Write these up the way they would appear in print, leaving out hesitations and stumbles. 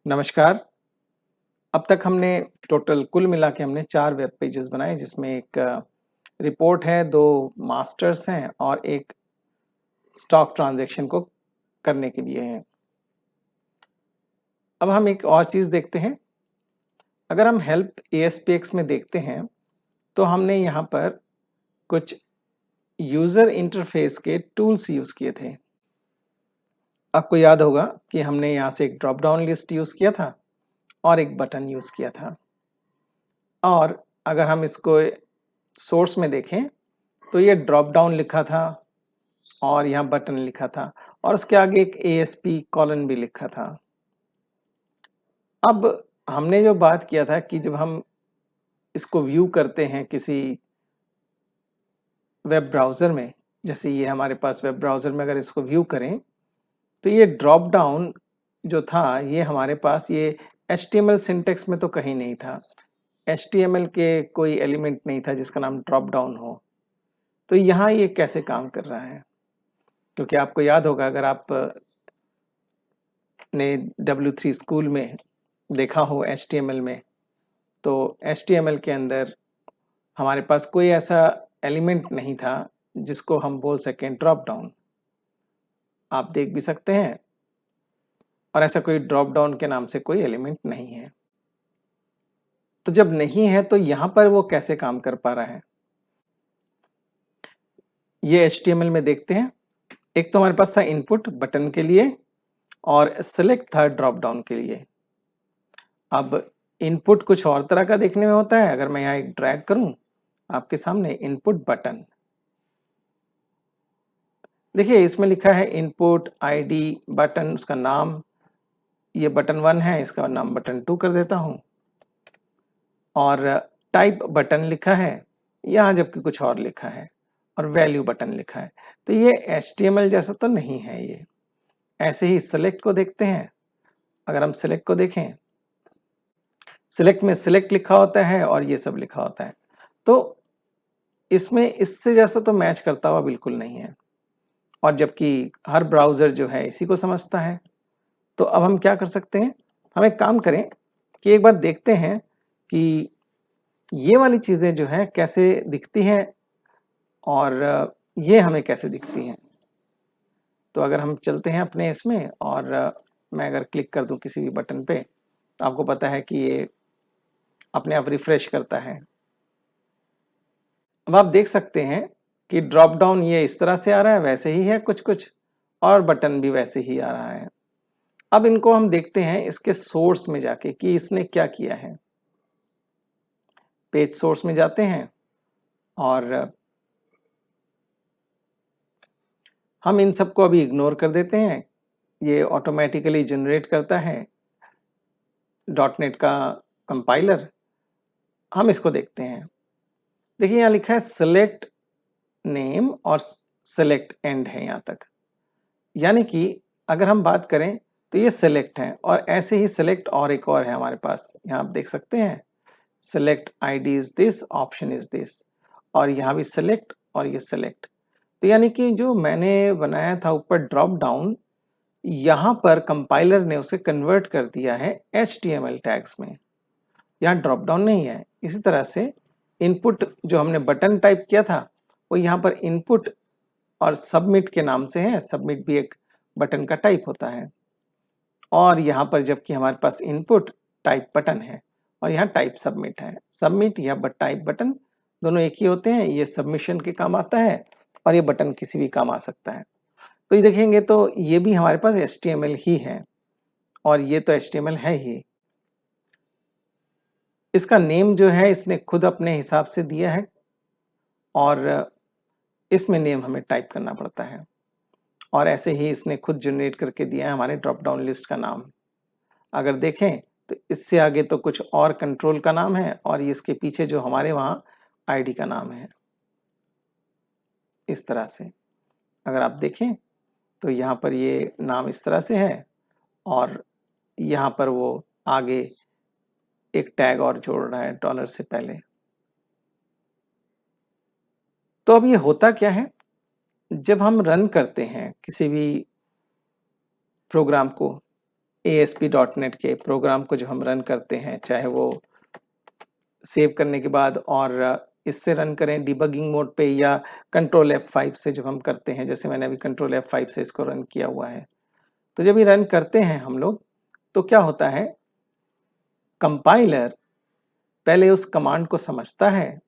नमस्कार। अब तक हमने टोटल कुल मिला के हमने 4 वेब पेजेस बनाए जिसमें एक रिपोर्ट है, 2 मास्टर्स हैं और एक स्टॉक ट्रांज़ैक्शन को करने के लिए है। अब हम एक और चीज़ देखते हैं। अगर हम हेल्प एएसपीएक्स में देखते हैं, तो हमने यहाँ पर कुछ यूज़र इंटरफ़ेस के टूल्स यूज़ किए थे। आपको याद होगा कि हमने यहाँ से एक ड्रॉप डाउन लिस्ट यूज़ किया था और एक बटन यूज़ किया था। और अगर हम इसको सोर्स में देखें, तो ये ड्रॉप डाउन लिखा था और यहाँ बटन लिखा था और उसके आगे एक ASP कॉलन भी लिखा था। अब हमने जो बात किया था कि जब हम इसको व्यू करते हैं किसी वेब ब्राउज़र में, जैसे ये हमारे पास वेब ब्राउज़र में अगर इसको व्यू करें, तो ये ड्रॉप डाउन जो था ये हमारे पास ये HTML सिंटैक्स में तो कहीं नहीं था। HTML के कोई एलिमेंट नहीं था जिसका नाम ड्रॉप डाउन हो। तो यहाँ ये कैसे काम कर रहा है? क्योंकि आपको याद होगा अगर आप ने W3 स्कूल में देखा हो HTML में, तो HTML के अंदर हमारे पास कोई ऐसा एलिमेंट नहीं था जिसको हम बोल सकें ड्रॉप डाउन। आप देख भी सकते हैं और ऐसा कोई ड्रॉप डाउन के नाम से कोई एलिमेंट नहीं है। तो जब नहीं है तो यहाँ पर वो कैसे काम कर पा रहा है? ये HTML में देखते हैं। एक तो हमारे पास था इनपुट बटन के लिए और सेलेक्ट था ड्रॉप डाउन के लिए। अब इनपुट कुछ और तरह का देखने में होता है। अगर मैं यहाँ एक ड्रैग करूं आपके सामने इनपुट बटन, देखिए इसमें लिखा है इनपुट आईडी बटन, उसका नाम, ये बटन 1 है, इसका नाम बटन 2 कर देता हूं और टाइप बटन लिखा है यहाँ, जबकि कुछ और लिखा है और वैल्यू बटन लिखा है। तो ये HTML जैसा तो नहीं है। ये ऐसे ही सिलेक्ट को देखते हैं। अगर हम सिलेक्ट को देखें, सिलेक्ट में सिलेक्ट लिखा होता है और ये सब लिखा होता है। तो इसमें इससे जैसा तो मैच करता हुआ बिल्कुल नहीं है और जबकि हर ब्राउज़र जो है इसी को समझता है। तो अब हम क्या कर सकते हैं? हम एक काम करें कि एक बार देखते हैं कि ये वाली चीज़ें जो हैं कैसे दिखती हैं और ये हमें कैसे दिखती हैं। तो अगर हम चलते हैं अपने इसमें और मैं अगर क्लिक कर दूं किसी भी बटन पे, तो आपको पता है कि ये अपने आप रिफ्रेश करता है। अब आप देख सकते हैं कि ड्रॉप डाउन ये इस तरह से आ रहा है, वैसे ही है कुछ-कुछ और बटन भी वैसे ही आ रहा है। अब इनको हम देखते हैं इसके सोर्स में जाके कि इसने क्या किया है। पेज सोर्स में जाते हैं और हम इन सबको अभी इग्नोर कर देते हैं। ये ऑटोमेटिकली जनरेट करता है डॉट नेट का कंपाइलर। हम इसको देखते हैं। देखिए यहाँ लिखा है सेलेक्ट नेम और सेलेक्ट एंड है यहाँ तक। यानी कि अगर हम बात करें तो ये सेलेक्ट है और ऐसे ही सेलेक्ट और एक और है हमारे पास। यहाँ आप देख सकते हैं select ID is this, option is this और यहाँ भी सेलेक्ट और ये सेलेक्ट। तो यानी कि जो मैंने बनाया था ऊपर ड्रॉप डाउन, यहाँ पर कंपाइलर ने उसे कन्वर्ट कर दिया है HTML टैग्स में। यहाँ ड्रॉप डाउन नहीं है। इसी तरह से इनपुट जो हमने बटन टाइप किया था वो यहाँ पर इनपुट और सबमिट के नाम से है। सबमिट भी एक बटन का टाइप होता है और यहाँ पर जबकि हमारे पास इनपुट टाइप बटन है और यहाँ टाइप सबमिट है। सबमिट या टाइप बटन दोनों एक ही होते हैं। ये सबमिशन के काम आता है और ये बटन किसी भी काम आ सकता है। तो ये देखेंगे तो ये भी हमारे पास HTML ही है और ये तो HTML है ही। इसका नेम जो है इसने खुद अपने हिसाब से दिया है और इसमें नेम हमें टाइप करना पड़ता है और ऐसे ही इसने खुद जनरेट करके दिया है हमारे ड्रॉप डाउन लिस्ट का नाम। अगर देखें तो इससे आगे तो कुछ और कंट्रोल का नाम है और इसके पीछे जो हमारे वहाँ आईडी का नाम है। इस तरह से अगर आप देखें तो यहाँ पर ये नाम इस तरह से है और यहाँ पर वो आगे एक टैग और जोड़ रहा है डॉलर से पहले। तो अब ये होता क्या है, जब हम रन करते हैं किसी भी प्रोग्राम को ASP.NET के प्रोग्राम को जो हम रन करते हैं, चाहे वो सेव करने के बाद और इससे रन करें डिबगिंग मोड पे या कंट्रोल F5 से जब हम करते हैं, जैसे मैंने अभी कंट्रोल F5 से इसको रन किया हुआ है। तो जब ये रन करते हैं हम लोग, तो क्या होता है, कंपाइलर पहले उस कमांड को समझता है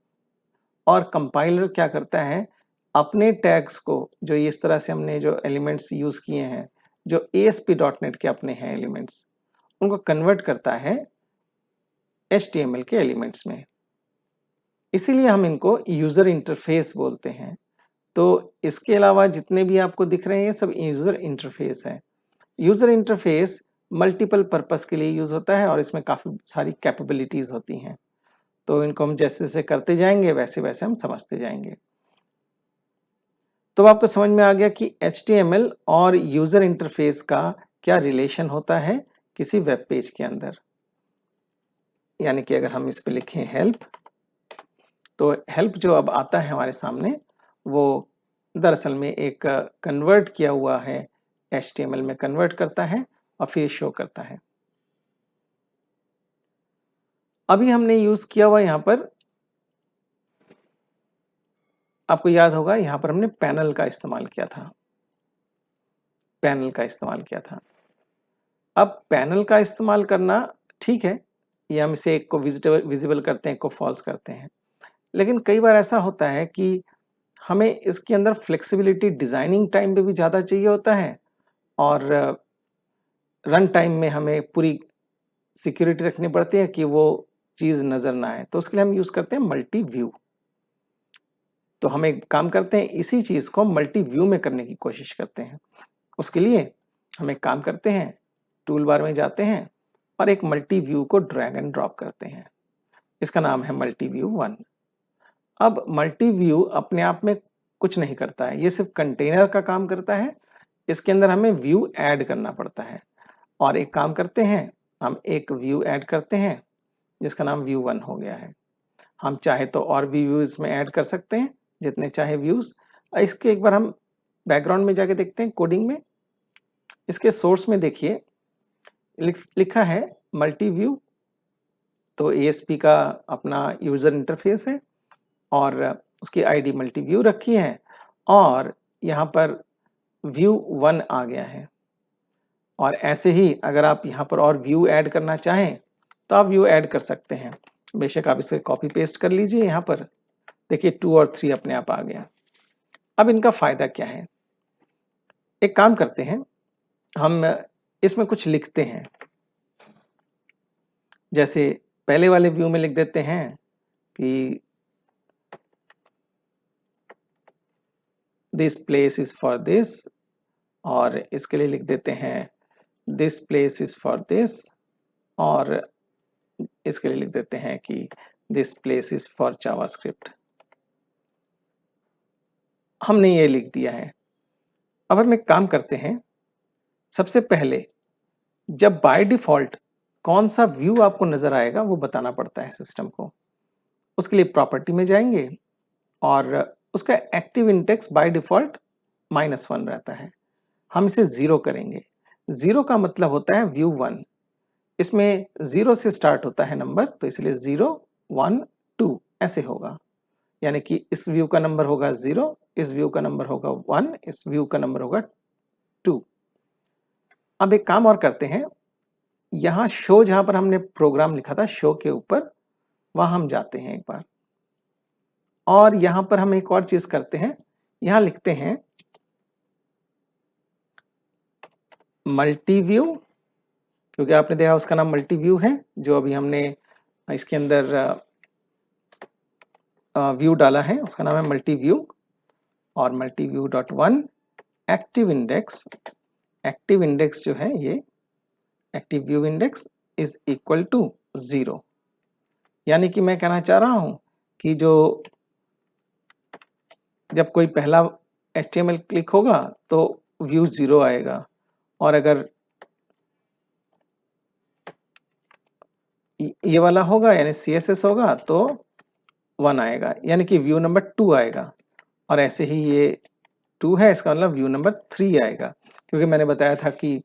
और कंपाइलर क्या करता है, अपने टैग्स को, जो इस तरह से हमने जो एलिमेंट्स यूज किए हैं, जो ASP.NET के अपने हैं एलिमेंट्स, उनको कन्वर्ट करता है HTML के एलिमेंट्स में। इसीलिए हम इनको यूजर इंटरफेस बोलते हैं। तो इसके अलावा जितने भी आपको दिख रहे हैं ये सब यूजर इंटरफेस है। यूजर इंटरफेस मल्टीपल पर्पस के लिए यूज होता है और इसमें काफी सारी कैपेबिलिटीज होती हैं। तो इनको हम जैसे जैसे करते जाएंगे वैसे वैसे हम समझते जाएंगे। तो आपको समझ में आ गया कि HTML और यूजर इंटरफेस का क्या रिलेशन होता है किसी वेब पेज के अंदर। यानी कि अगर हम इस पे लिखें हेल्प, तो हेल्प जो अब आता है हमारे सामने, वो दरअसल में एक कन्वर्ट किया हुआ है, HTML में कन्वर्ट करता है और फिर शो करता है। अभी हमने यूज किया हुआ यहाँ पर, आपको याद होगा यहाँ पर हमने पैनल का इस्तेमाल किया था, पैनल का इस्तेमाल किया था। अब पैनल का इस्तेमाल करना ठीक है, ये हम इसे एक को विजिबल करते हैं, एक को फॉल्स करते हैं। लेकिन कई बार ऐसा होता है कि हमें इसके अंदर फ्लेक्सिबिलिटी डिजाइनिंग टाइम पे भी ज़्यादा चाहिए होता है और रन टाइम में हमें पूरी सिक्योरिटी रखनी पड़ती है कि वो चीज़ नज़र ना आए। तो उसके लिए हम यूज़ करते हैं मल्टी व्यू। तो हम एक काम करते हैं, इसी चीज़ को मल्टी व्यू में करने की कोशिश करते हैं। उसके लिए हम एक काम करते हैं, टूल बार में जाते हैं और एक मल्टी व्यू को ड्रैग एंड ड्रॉप करते हैं। इसका नाम है मल्टी व्यू 1। अब मल्टी व्यू अपने आप में कुछ नहीं करता है, ये सिर्फ कंटेनर का काम करता है। इसके अंदर हमें व्यू ऐड करना पड़ता है और एक काम करते हैं, हम एक व्यू ऐड करते हैं जिसका नाम व्यू 1 हो गया है। हम चाहे तो और भी व्यूज में ऐड कर सकते हैं, जितने चाहे व्यूज। इसके एक बार हम बैकग्राउंड में जाके देखते हैं कोडिंग में। इसके सोर्स में देखिए लिखा है मल्टी व्यू, तो ASP का अपना यूजर इंटरफेस है और उसकी आईडी मल्टी व्यू रखी है और यहाँ पर व्यू 1 आ गया है। और ऐसे ही अगर आप यहाँ पर और व्यू ऐड करना चाहें तो आप व्यू ऐड कर सकते हैं। बेशक आप इसे कॉपी पेस्ट कर लीजिए, यहाँ पर देखिए 2 और 3 अपने आप आ गया। अब इनका फायदा क्या है, एक काम करते हैं, हम इसमें कुछ लिखते हैं। जैसे पहले वाले व्यू में लिख देते हैं कि this place is for this, और इसके लिए लिख देते हैं this place is for this, और इसके लिए लिख देते हैं कि this place is for JavaScript. हमने ये लिख दिया है। अब हम एक काम करते हैं, सबसे पहले जब बाय डिफॉल्ट कौन सा व्यू आपको नजर आएगा वो बताना पड़ता है सिस्टम को। उसके लिए प्रॉपर्टी में जाएंगे और उसका एक्टिव इंडेक्स बाय डिफॉल्ट -1 रहता है, हम इसे 0 करेंगे। 0 का मतलब होता है व्यू 1, इसमें 0 से स्टार्ट होता है नंबर, तो इसलिए 0 1 2 ऐसे होगा। यानी कि इस व्यू का नंबर होगा 0, इस व्यू का नंबर होगा 1, इस व्यू का नंबर होगा 2। अब एक काम और करते हैं, यहाँ शो, जहां पर हमने प्रोग्राम लिखा था शो के ऊपर, वहां हम जाते हैं एक बार और यहां पर हम एक और चीज करते हैं, यहां लिखते हैं मल्टी व्यू, क्योंकि आपने देखा उसका नाम मल्टी व्यू है। जो अभी हमने इसके अंदर व्यू डाला है उसका नाम है मल्टी व्यू, और multi view dot 1 active index. Active index जो है ये active view index is equal to 0। यानी कि मैं कहना चाह रहा हूं कि जो जब कोई पहला HTML क्लिक होगा तो व्यू 0 आएगा, और अगर ये वाला होगा यानी CSS होगा तो 1 आएगा, यानी कि व्यू नंबर 2 आएगा। और ऐसे ही ये 2 है, इसका मतलब व्यू नंबर 3 आएगा, क्योंकि मैंने बताया था कि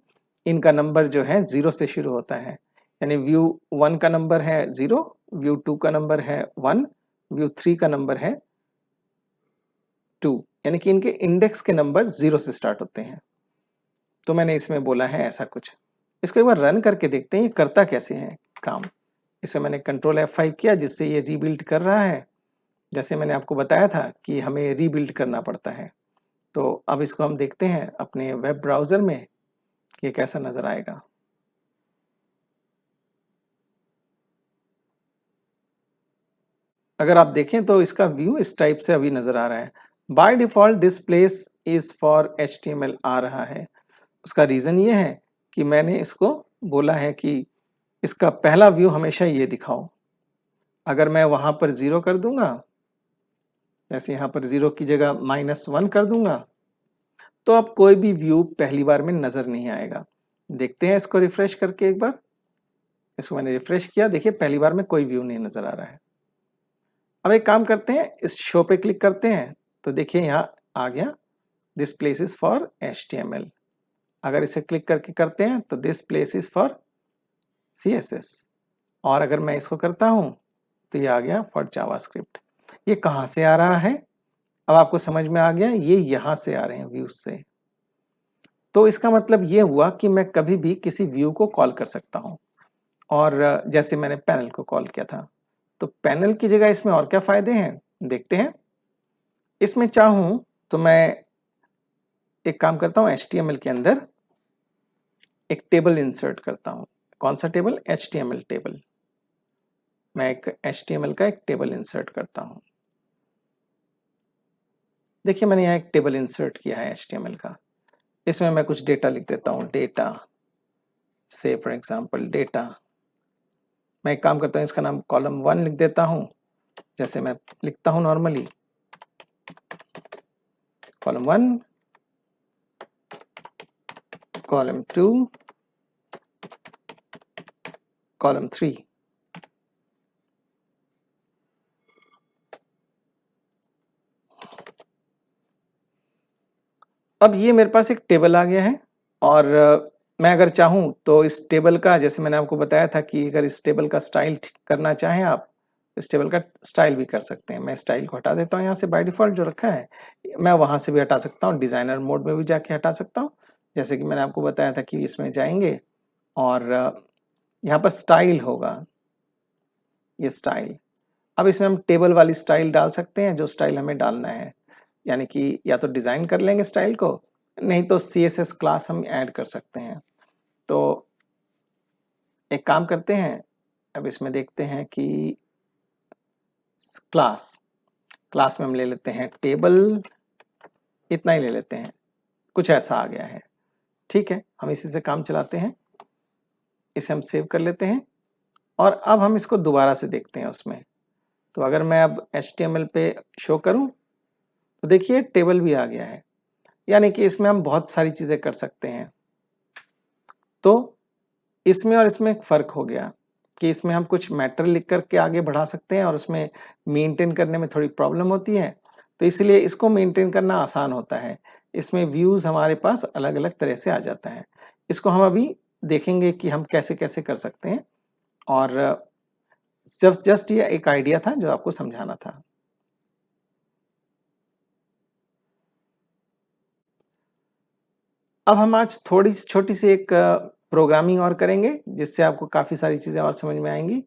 इनका नंबर जो है 0 से शुरू होता है, यानी व्यू 1 का नंबर है 0, व्यू 2 का नंबर है 1, व्यू 3 का नंबर है 2, यानी कि इनके इंडेक्स के नंबर 0 से स्टार्ट होते हैं। तो मैंने इसमें बोला है ऐसा कुछ। इसको एक बार रन करके देखते हैं ये करता कैसे है काम। इसमें मैंने कंट्रोल F5 किया जिससे ये रीबिल्ड कर रहा है, जैसे मैंने आपको बताया था कि हमें रीबिल्ड करना पड़ता है। तो अब इसको हम देखते हैं अपने वेब ब्राउज़र में ये कैसा नज़र आएगा। अगर आप देखें तो इसका व्यू इस टाइप से अभी नज़र आ रहा है। By default this place is for HTML आ रहा है। उसका रीज़न ये है कि मैंने इसको बोला है कि इसका पहला व्यू हमेशा ये दिखाओ। अगर मैं वहाँ पर 0 कर दूंगा, जैसे यहाँ पर 0 की जगह -1 कर दूंगा, तो अब कोई भी व्यू पहली बार में नज़र नहीं आएगा। देखते हैं इसको रिफ्रेश करके एक बार। इसको मैंने रिफ्रेश किया, देखिए पहली बार में कोई व्यू नहीं नज़र आ रहा है। अब एक काम करते हैं, इस शो पे क्लिक करते हैं, तो देखिए यहाँ आ गया this place is for HTML। अगर इसे क्लिक करके करते हैं तो this place is for CSS, और अगर मैं इसको करता हूँ तो ये आ गया फॉर जावास्क्रिप्ट। ये कहाँ से आ रहा है? अब आपको समझ में आ गया, ये यहाँ से आ रहे हैं व्यूज से। तो इसका मतलब ये हुआ कि मैं कभी भी किसी व्यू को कॉल कर सकता हूँ, और जैसे मैंने पैनल को कॉल किया था, तो पैनल की जगह इसमें और क्या फायदे हैं देखते हैं। इसमें चाहूँ तो मैं एक काम करता हूँ, HTML के अंदर एक टेबल इंसर्ट करता हूँ। कौन सा टेबल? HTML table. मैं एक HTML का एक टेबल इंसर्ट करता हूँ। देखिए मैंने यहाँ एक टेबल इंसर्ट किया है HTML का। इसमें मैं कुछ डेटा लिख देता हूँ, डेटा से फॉर एग्जांपल डेटा। मैं एक काम करता हूँ, इसका नाम कॉलम 1 लिख देता हूँ, जैसे मैं लिखता हूँ नॉर्मली कॉलम 1, कॉलम 2, कॉलम 3। अब ये मेरे पास एक टेबल आ गया है, और मैं अगर चाहूँ तो इस टेबल का, जैसे मैंने आपको बताया था कि अगर इस टेबल का स्टाइल करना चाहें आप, इस टेबल का स्टाइल भी कर सकते हैं। मैं स्टाइल को हटा देता हूँ, यहाँ से बाय डिफ़ॉल्ट जो रखा है, मैं वहाँ से भी हटा सकता हूँ, डिज़ाइनर मोड में भी जाके हटा सकता हूँ। जैसे कि मैंने आपको बताया था कि इसमें जाएँगे और यहाँ पर स्टाइल होगा, ये स्टाइल। अब इसमें हम टेबल वाली स्टाइल डाल सकते हैं, जो स्टाइल हमें डालना है। यानी कि या तो डिज़ाइन कर लेंगे स्टाइल को, नहीं तो CSS क्लास हम ऐड कर सकते हैं। तो एक काम करते हैं, अब इसमें देखते हैं कि क्लास क्लास में हम ले लेते हैं टेबल, इतना ही ले लेते हैं, कुछ ऐसा आ गया है। ठीक है, हम इसी से काम चलाते हैं। इसे हम सेव कर लेते हैं, और अब हम इसको दोबारा से देखते हैं उसमें। तो अगर मैं अब HTML पे शो करूं तो देखिए टेबल भी आ गया है, यानी कि इसमें हम बहुत सारी चीज़ें कर सकते हैं। तो इसमें और इसमें एक फ़र्क हो गया कि इसमें हम कुछ मैटर लिख कर के आगे बढ़ा सकते हैं, और उसमें मेंटेन करने में थोड़ी प्रॉब्लम होती है, तो इसलिए इसको मेंटेन करना आसान होता है। इसमें व्यूज़ हमारे पास अलग-अलग तरह से आ जाता है। इसको हम अभी देखेंगे कि हम कैसे-कैसे कर सकते हैं, और जस्ट ये एक आइडिया था जो आपको समझाना था। अब हम आज थोड़ी छोटी सी एक प्रोग्रामिंग और करेंगे, जिससे आपको काफ़ी सारी चीज़ें और समझ में आएँगी।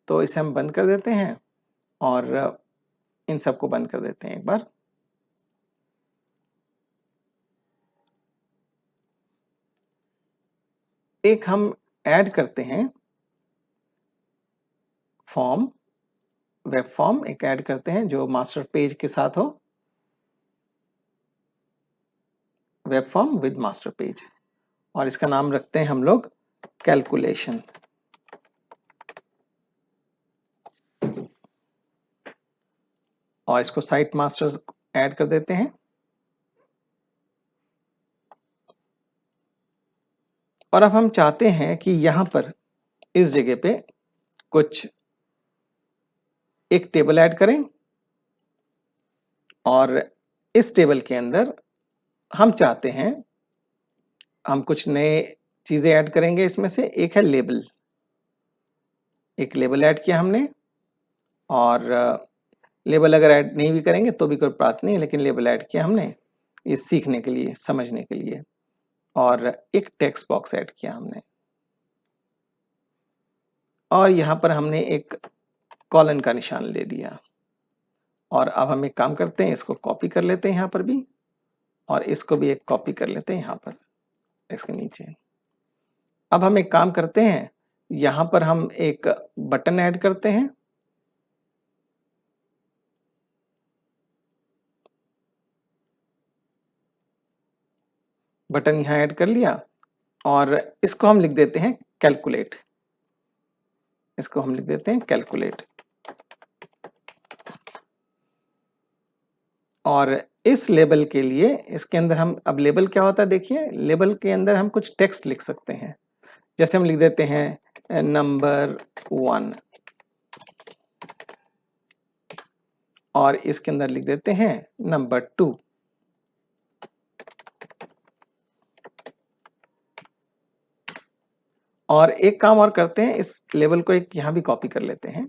तो इसे हम बंद कर देते हैं, और इन सबको बंद कर देते हैं एक बार। एक हम ऐड करते हैं फॉर्म, वेब फॉर्म एक ऐड करते हैं जो मास्टर पेज के साथ हो, web form with master page, और इसका नाम रखते हैं हम लोग कैलकुलेशन। और इसको साइट मास्टर्स ऐड कर देते हैं, और अब हम चाहते हैं कि यहाँ पर इस जगह पे कुछ एक टेबल ऐड करें, और इस टेबल के अंदर हम चाहते हैं हम कुछ नए चीजें ऐड करेंगे। इसमें से एक है लेबल, एक लेबल ऐड किया हमने, और लेबल अगर ऐड नहीं भी करेंगे तो भी कोई बात नहीं, लेकिन लेबल ऐड किया हमने ये सीखने के लिए, समझने के लिए। और एक टेक्स्ट बॉक्स ऐड किया हमने, और यहाँ पर हमने एक कॉलन का निशान ले दिया। और अब हम एक काम करते हैं, इसको कॉपी कर लेते हैं यहाँ पर भी, और इसको भी एक कॉपी कर लेते हैं यहाँ पर इसके नीचे। अब हम एक काम करते हैं, यहाँ पर हम एक बटन ऐड करते हैं। बटन यहाँ ऐड कर लिया, और इसको हम लिख देते हैं कैलकुलेट। इसको हम लिख देते हैं कैलकुलेट। और इस लेबल के लिए, इसके अंदर हम, अब लेबल क्या होता है देखिए, लेबल के अंदर हम कुछ टेक्स्ट लिख सकते हैं। जैसे हम लिख देते हैं नंबर 1, और इसके अंदर लिख देते हैं नंबर 2। और एक काम और करते हैं, इस लेबल को एक यहाँ भी कॉपी कर लेते हैं,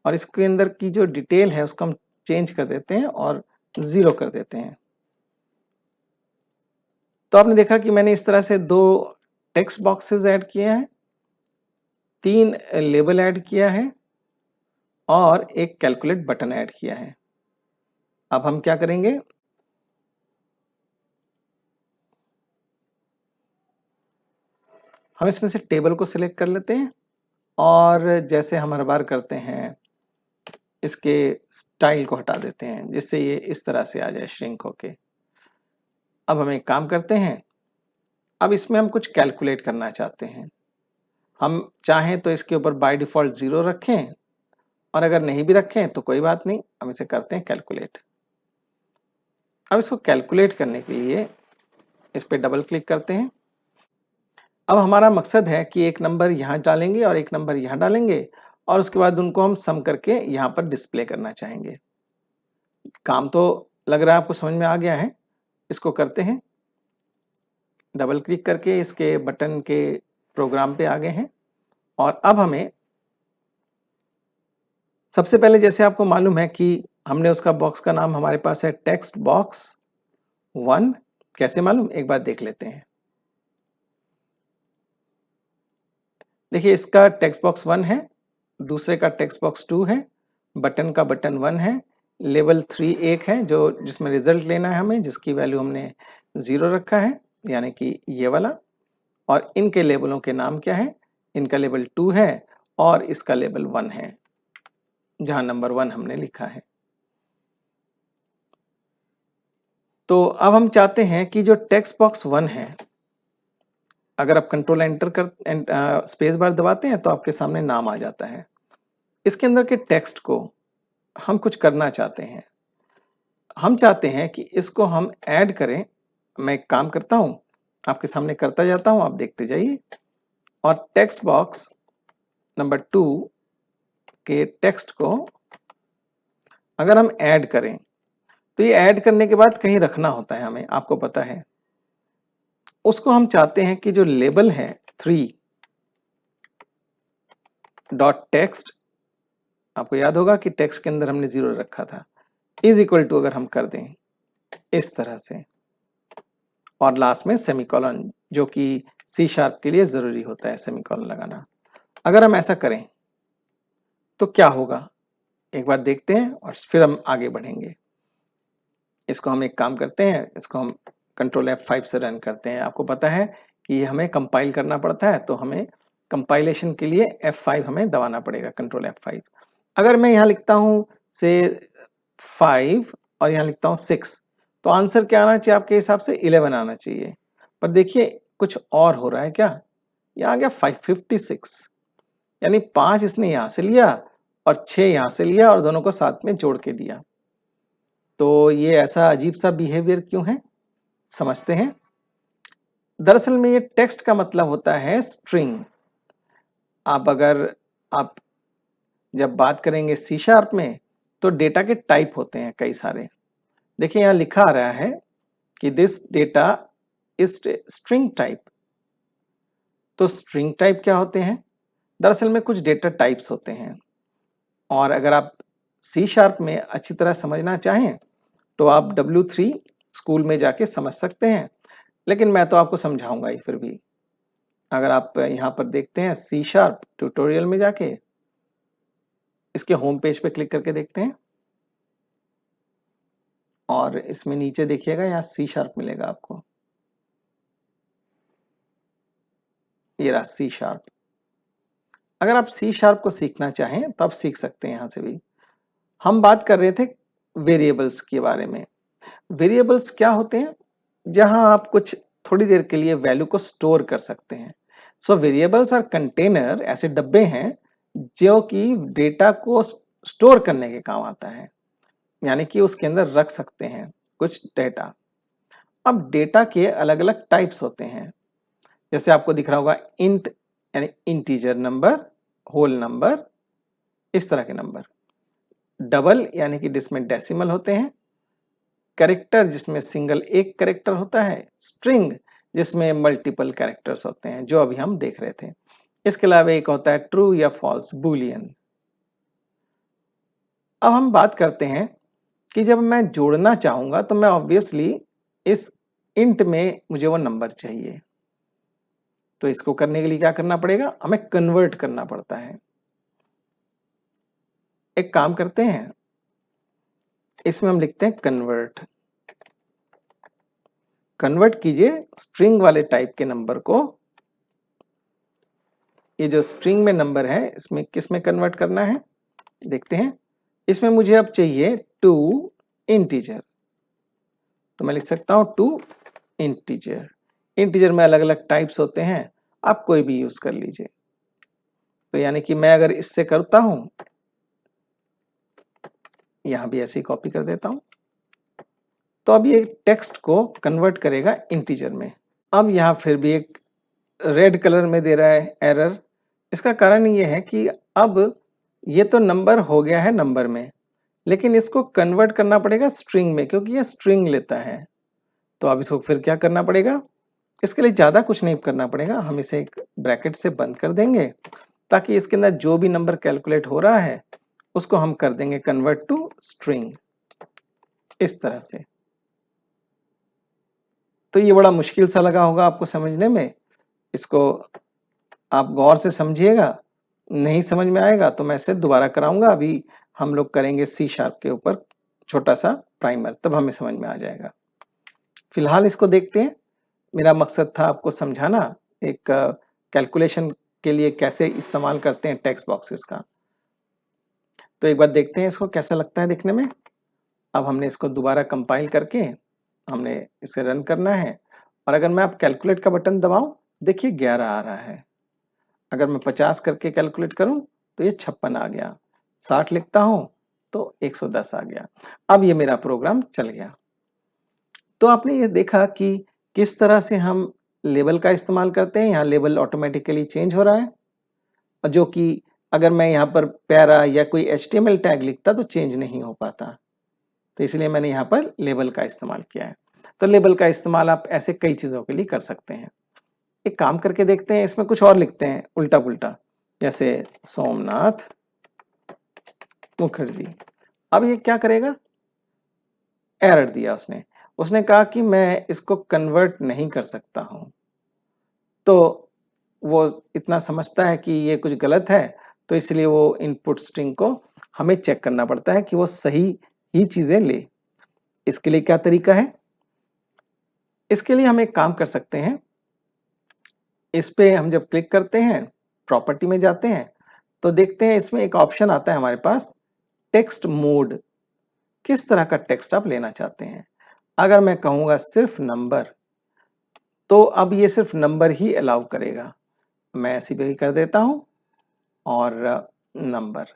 और इसके अंदर की जो डिटेल है उसको हम चेंज कर देते हैं और 0 कर देते हैं। तो आपने देखा कि मैंने इस तरह से 2 टेक्स्ट बॉक्सेस ऐड किए हैं, 3 लेबल ऐड किया है, और एक कैलकुलेट बटन ऐड किया है। अब हम क्या करेंगे, हम इसमें से टेबल को सिलेक्ट कर लेते हैं, और जैसे हम हर बार करते हैं, इसके स्टाइल को हटा देते हैं जिससे ये इस तरह से आ जाए श्रिंक होके। अब हम एक काम करते हैं, अब इसमें हम कुछ कैलकुलेट करना चाहते हैं। हम चाहें तो इसके ऊपर बाय डिफॉल्ट 0 रखें, और अगर नहीं भी रखें तो कोई बात नहीं, हम इसे करते हैं कैलकुलेट। अब इसको कैलकुलेट करने के लिए इस पे डबल क्लिक करते हैं। अब हमारा मकसद है कि एक नंबर यहाँ डालेंगे और एक नंबर यहाँ डालेंगे, और उसके बाद उनको हम सम करके यहाँ पर डिस्प्ले करना चाहेंगे। काम तो लग रहा है आपको समझ में आ गया है। इसको करते हैं, डबल क्लिक करके इसके बटन के प्रोग्राम पे आ गए हैं। और अब हमें सबसे पहले, जैसे आपको मालूम है कि हमने उसका बॉक्स का नाम हमारे पास है टेक्स्ट बॉक्स 1। कैसे मालूम, एक बार देख लेते हैं। देखिए, इसका टेक्स्ट बॉक्स 1 है, दूसरे का टेक्स्ट बॉक्स 2 है, बटन का बटन 1 है, लेवल 3 एक है जो जिसमें रिजल्ट लेना है हमें, जिसकी वैल्यू हमने 0 रखा है, यानी कि ये वाला। और इनके लेबलों के नाम क्या है, इनका लेवल 2 है और इसका लेवल 1 है, जहां नंबर 1 हमने लिखा है। तो अब हम चाहते हैं कि जो टेक्स्ट बॉक्स 1 है, अगर आप कंट्रोल एंटर कर स्पेस बार दबाते हैं तो आपके सामने नाम आ जाता है। इसके अंदर के टेक्स्ट को हम कुछ करना चाहते हैं। हम चाहते हैं कि इसको हम ऐड करें। मैं एक काम करता हूं, आपके सामने करता जाता हूं, आप देखते जाइए। और टेक्स्ट बॉक्स नंबर 2 के टेक्स्ट को अगर हम ऐड करें, तो ये ऐड करने के बाद कहीं रखना होता है हमें, आपको पता है। उसको हम चाहते हैं कि जो लेबल है 3 डॉट टेक्स्ट, आपको याद होगा कि टेक्स्ट के अंदर हमने 0 रखा था, इज इक्वल टू अगर हम कर दें इस तरह से, और लास्ट में सेमीकोलन, जो कि सी शार्प के लिए जरूरी होता है सेमीकोलन लगाना। अगर हम ऐसा करें तो क्या होगा, एक बार देखते हैं और फिर हम आगे बढ़ेंगे। इसको हम एक काम करते हैं, इसको हम कंट्रोल F5 से रन करते हैं। आपको पता है कि हमें कंपाइल करना पड़ता है, तो हमें कंपाइलेशन के लिए F5 हमें दबाना पड़ेगा, कंट्रोल F5। अगर मैं यहाँ लिखता हूँ से 5 और यहाँ लिखता हूँ 6, तो आंसर क्या आना चाहिए आपके हिसाब से, 11 आना चाहिए। पर देखिए कुछ और हो रहा है क्या, यहाँ आ गया 556, यानी 5 इसने यहाँ से लिया और 6 यहाँ से लिया और दोनों को साथ में जोड़ के दिया। तो ये ऐसा अजीब सा बिहेवियर क्यों है, समझते हैं। दरअसल में ये टेक्स्ट का मतलब होता है स्ट्रिंग। आप जब बात करेंगे सी शार्प में, तो डेटा के टाइप होते हैं कई सारे। देखिए यहाँ लिखा आ रहा है कि this data is string type. तो स्ट्रिंग टाइप क्या होते हैं? दरअसल में कुछ डेटा टाइप्स होते हैं और अगर आप सी शार्प में अच्छी तरह समझना चाहें तो आप W3 स्कूल में जाके समझ सकते हैं, लेकिन मैं तो आपको समझाऊंगा ही फिर भी। अगर आप यहाँ पर देखते हैं सी शार्प ट्यूटोरियल में जाके इसके होम पेज पे क्लिक करके देखते हैं और इसमें नीचे देखिएगा यहाँ सी शार्प मिलेगा आपको, ये रहा सी शार्प। अगर आप सी शार्प को सीखना चाहें तो आप सीख सकते हैं यहाँ से भी। हम बात कर रहे थे वेरिएबल्स के बारे में। वेरिएबल्स क्या होते हैं? जहां आप कुछ थोड़ी देर के लिए वैल्यू को स्टोर कर सकते हैं। सो वेरिएबल्स और कंटेनर ऐसे डब्बे हैं जो कि डेटा को स्टोर करने के काम आता है, यानी कि उसके अंदर रख सकते हैं कुछ डेटा। अब डेटा के अलग अलग टाइप्स होते हैं, जैसे आपको दिख रहा होगा इंट यानी इंटीजर नंबर, होल नंबर, इस तरह के नंबर। डबल यानी कि जिसमें डेसिमल होते हैं, कैरेक्टर जिसमें सिंगल एक कैरेक्टर होता है, स्ट्रिंग जिसमें मल्टीपल कैरेक्टर्स होते हैं जो अभी हम देख रहे थे। इसके अलावा एक होता है ट्रू या फॉल्स, बूलियन। अब हम बात करते हैं कि जब मैं जोड़ना चाहूंगा तो मैं ऑब्वियसली इस इंट में मुझे वो नंबर चाहिए, तो इसको करने के लिए क्या करना पड़ेगा? हमें कन्वर्ट करना पड़ता है। एक काम करते हैं, इसमें हम लिखते हैं कन्वर्ट। कन्वर्ट कीजिए स्ट्रिंग वाले टाइप के नंबर को, ये जो स्ट्रिंग में नंबर है इसमें किस में कन्वर्ट करना है देखते हैं। इसमें मुझे अब चाहिए टू इंटीजर, तो मैं लिख सकता हूं टू इंटीजर। इंटीजर में अलग अलग टाइप्स होते हैं, आप कोई भी यूज कर लीजिए। तो यानी कि मैं अगर इससे करता हूं, यहां भी ऐसे ही कॉपी कर देता हूं, तो अब ये टेक्स्ट को कन्वर्ट करेगा इंटीजर में। अब यहां फिर भी एक रेड कलर में दे रहा है एरर। इसका कारण ये है कि अब ये तो नंबर हो गया है नंबर में, लेकिन इसको कन्वर्ट करना पड़ेगा स्ट्रिंग में, क्योंकि ये स्ट्रिंग लेता है। तो अब इसको फिर क्या करना पड़ेगा? इसके लिए ज़्यादा कुछ नहीं करना पड़ेगा, हम इसे एक ब्रैकेट से बंद कर देंगे ताकि इसके अंदर जो भी नंबर कैलकुलेट हो रहा है उसको हम कर देंगे कन्वर्ट टू स्ट्रिंग, इस तरह से। तो ये बड़ा मुश्किल सा लगा होगा आपको समझने में, इसको आप गौर से समझिएगा। नहीं समझ में आएगा तो मैं इसे दोबारा कराऊंगा। अभी हम लोग करेंगे सी शार्प के ऊपर छोटा सा प्राइमर, तब हमें समझ में आ जाएगा। फिलहाल इसको देखते हैं। मेरा मकसद था आपको समझाना एक कैलकुलेशन के लिए कैसे इस्तेमाल करते हैं टेक्स्ट बॉक्सेस का। तो एक बार देखते हैं इसको कैसा लगता है दिखने में। अब हमने इसको दोबारा कंपाइल करके हमने इसे रन करना है, और अगर मैं अब कैलकुलेट का बटन दबाऊं, देखिए 11 आ रहा है। अगर मैं 50 करके कैलकुलेट करूं तो ये 56 आ गया। 60 लिखता हूं तो 110 आ गया। अब ये मेरा प्रोग्राम चल गया। तो आपने ये देखा कि किस तरह से हम लेबल का इस्तेमाल करते हैं। यहाँ लेबल ऑटोमेटिकली चेंज हो रहा है, और जो कि अगर मैं यहाँ पर प्यारा या कोई HTML टैग लिखता तो चेंज नहीं हो पाता। तो इसलिए मैंने यहाँ पर लेबल का इस्तेमाल किया है। तो लेबल का इस्तेमाल आप ऐसे कई चीज़ों के लिए कर सकते हैं। एक काम करके देखते हैं, इसमें कुछ और लिखते हैं उल्टा पुल्टा, जैसे सोमनाथ मुखर्जी। अब ये क्या करेगा? एरर दिया उसने। उसने कहा कि मैं इसको कन्वर्ट नहीं कर सकता हूं। तो वो इतना समझता है कि ये कुछ गलत है, तो इसलिए वो इनपुट स्ट्रिंग को हमें चेक करना पड़ता है कि वो सही ही चीजें ले। इसके लिए क्या तरीका है? इसके लिए हम एक काम कर सकते हैं। इस पे हम जब क्लिक करते हैं, प्रॉपर्टी में जाते हैं, तो देखते हैं इसमें एक ऑप्शन आता है हमारे पास, टेक्स्ट मोड। किस तरह का टेक्स्ट आप लेना चाहते हैं? अगर मैं कहूंगा सिर्फ नंबर, तो अब ये सिर्फ नंबर ही अलाउ करेगा। मैं ऐसी भी कर देता हूं और नंबर,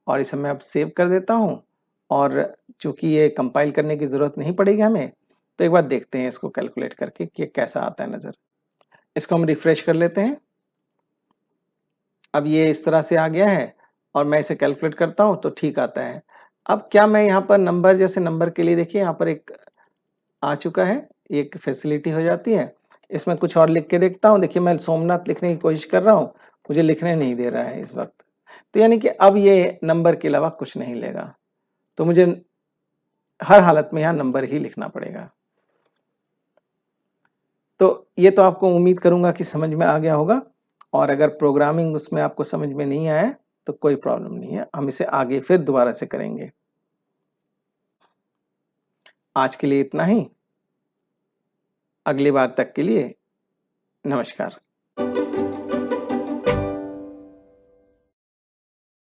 और इसे मैं अब सेव कर देता हूं। और चूंकि ये कंपाइल करने की जरूरत नहीं पड़ेगी हमें, तो एक बार देखते हैं इसको कैलकुलेट करके कि कैसा आता है नजर। इसको हम रिफ्रेश कर लेते हैं। अब ये इस तरह से आ गया है, और मैं इसे कैलकुलेट करता हूं तो ठीक आता है। अब क्या मैं यहाँ पर नंबर, जैसे नंबर के लिए देखिए यहाँ पर एक आ चुका है, एक फैसिलिटी हो जाती है इसमें कुछ और लिख के देखता हूँ, देखिए मैं सोमनाथ लिखने की कोशिश कर रहा हूँ, मुझे लिखने नहीं दे रहा है इस वक़्त। तो यानी कि अब ये नंबर के अलावा कुछ नहीं लेगा। तो मुझे हर हालत में यहाँ नंबर ही लिखना पड़ेगा। तो ये तो आपको उम्मीद करूँगा कि समझ में आ गया होगा, और अगर प्रोग्रामिंग उसमें आपको समझ में नहीं आया तो कोई प्रॉब्लम नहीं है, हम इसे आगे फिर दोबारा से करेंगे। आज के लिए इतना ही। अगली बार तक के लिए नमस्कार।